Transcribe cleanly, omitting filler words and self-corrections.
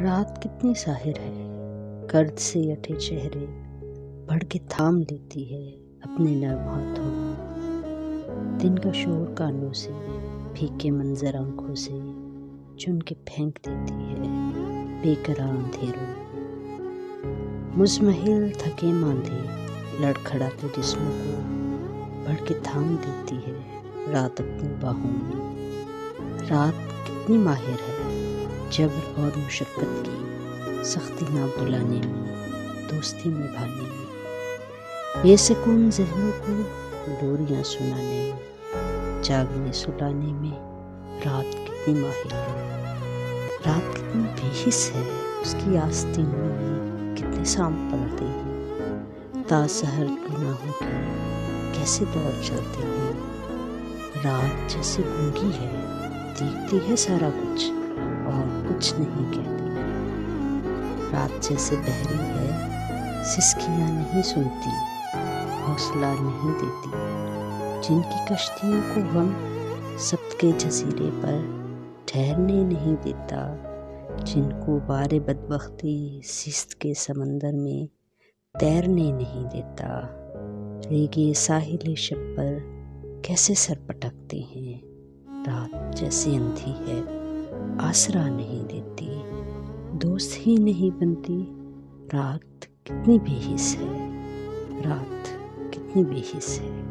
رات کتنی ساحر ہے، گرد سے یٹے چہرے بڑھ کے تھام لیتی ہے اپنے نرم ہاتھوں میں۔ دن کا شور کانوں سے، پھیکے منظر آنکھوں سے چن کے پھینک دیتی ہے بے قرار اندھیروں میں۔ مزمحل تھکے ماندے لڑکھڑاتے جسموں کو بڑھ کے تھام دیتی ہے رات اپنی باہوں میں۔ رات کتنی ماہر ہے، جبر اور مشقت کی سختی نہ بلانے میں، دوستی نبھانے میں، بے سکون ذہنوں کو لوریاں سنانے میں، جاگنے سلانے میں۔ رات کتنی ماہر ہے، رات کتنی بے حس ہے، اس کی آستینوں میں کتنے سانپ پلتے ہیں، تا سحر گناہوں کے کیسے دوڑ چلتے ہیں۔ رات جیسے گونگی ہے، دیکھتی ہے سارا کچھ اور کچھ نہیں کہتی۔ رات جیسے بحری ہے، سسکیاں نہیں سنتی، حوصلہ نہیں دیتی۔ جن کی کشتیوں کو غم سبت کے جزیرے پر ٹھہرنے نہیں دیتا، جن کو بار بدبختی سست کے سمندر میں تیرنے نہیں دیتا۔ ریگے ساحل شب پر کیسے سر پٹکتے ہیں۔ رات جیسے اندھی ہے، آسرا نہیں دیتی، دوست ہی نہیں بنتی۔ رات کتنی بے حس ہے، رات کتنی بے حس ہے۔